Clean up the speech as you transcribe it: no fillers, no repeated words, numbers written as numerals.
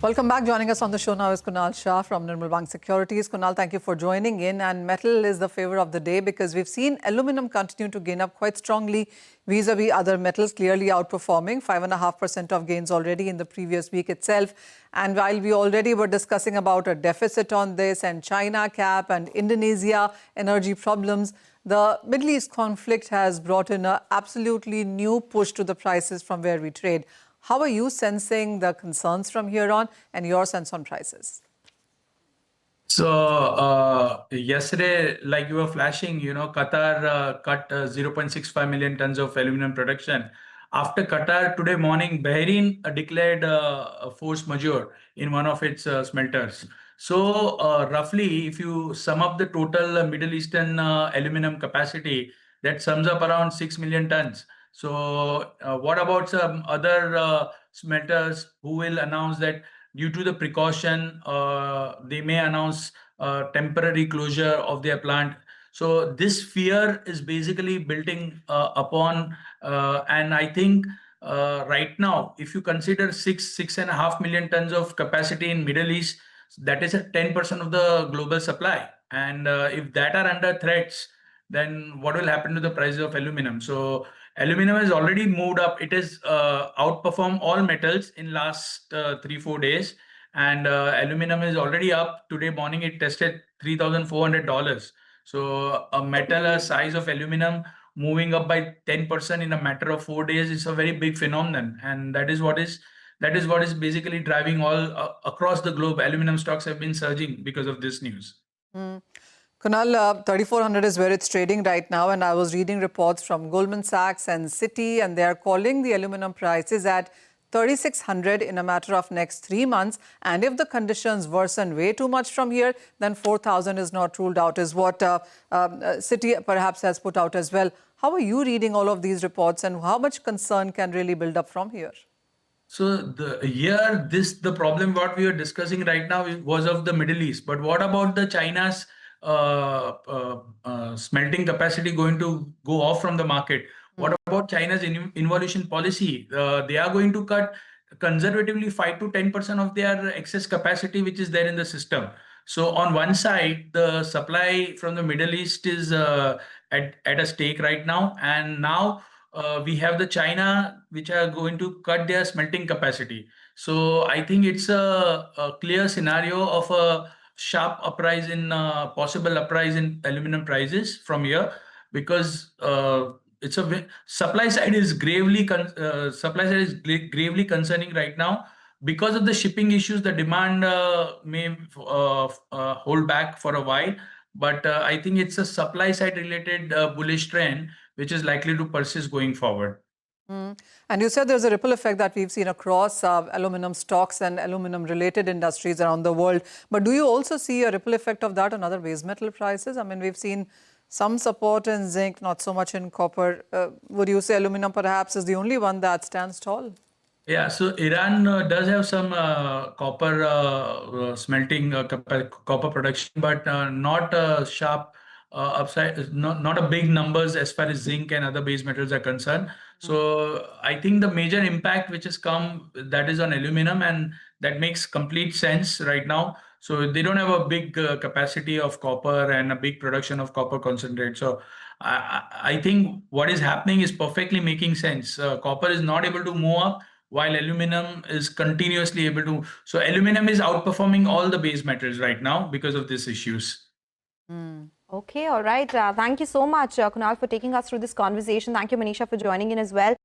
Welcome back. Joining us on the show now is Kunal Shah from Nirmal Securities. Kunal, thank you for joining in. And metal is the favor of the day because we've seen aluminum continue to gain up quite strongly vis-a-vis other metals, clearly outperforming 5.5% of gains already in the previous week itself. And while we already were discussing about a deficit on this and China cap and Indonesia energy problems, the Middle East conflict has brought in an absolutely new push to the prices from where we trade. How are you sensing the concerns from here on and your sense on prices? So yesterday, like you were flashing, Qatar cut 0.65 million tons of aluminum production. After Qatar, today morning, Bahrain declared a force majeure in one of its smelters. So roughly, if you sum up the total Middle Eastern aluminum capacity, that sums up around 6 million tons. So what about some other smelters who will announce that due to the precaution, they may announce temporary closure of their plant? So this fear is basically building upon, and I think right now, if you consider 6.5 million tons of capacity in Middle East, that is at 10% of the global supply. And if that are under threats, then what will happen to the prices of aluminum? So aluminum has already moved up. It has outperformed all metals in last 3-4 days. And aluminum is already up. Today morning, it tested $3,400. So a metal size of aluminum moving up by 10% in a matter of 4 days is a very big phenomenon. And that is what is basically driving all across the globe. Aluminum stocks have been surging because of this news. Kunal, 3,400 is where it's trading right now, and I was reading reports from Goldman Sachs and Citi, and they are calling the aluminum prices at 3,600 in a matter of next 3 months. And if the conditions worsen way too much from here, then 4,000 is not ruled out, is what Citi perhaps has put out as well. How are you reading all of these reports, and how much concern can really build up from here? So the problem what we are discussing right now was of the Middle East. But what about the China's smelting capacity going to go off from the market? What about China's involution policy? They are going to cut conservatively 5 to 10% of their excess capacity, which is there in the system. So on one side, the supply from the Middle East is at a stake right now. And now we have the China, which are going to cut their smelting capacity. So I think it's a clear scenario of a sharp uprise in possible uprise in aluminum prices from here, because it's a supply side is gravely concerning right now. Because of the shipping issues, the demand may hold back for a while, but I think it's a supply side related bullish trend which is likely to persist going forward. And you said there's a ripple effect that we've seen across aluminum stocks and aluminum-related industries around the world. But do you also see a ripple effect of that on other base metal prices? I mean, we've seen some support in zinc, not so much in copper. Would you say aluminum perhaps is the only one that stands tall? Yeah, so Iran does have some copper smelting, copper production, but not sharp upside, not a big numbers as far as zinc and other base metals are concerned. So I think the major impact which has come, that is on aluminum, and that makes complete sense right now. So they don't have a big capacity of copper and a big production of copper concentrate. So I think what is happening is perfectly making sense. Copper is not able to move up, while aluminum is continuously able to. So aluminum is outperforming all the base metals right now because of these issues. Okay, all right. Thank you so much, Kunal, for taking us through this conversation. Thank you, Manisha, for joining in as well.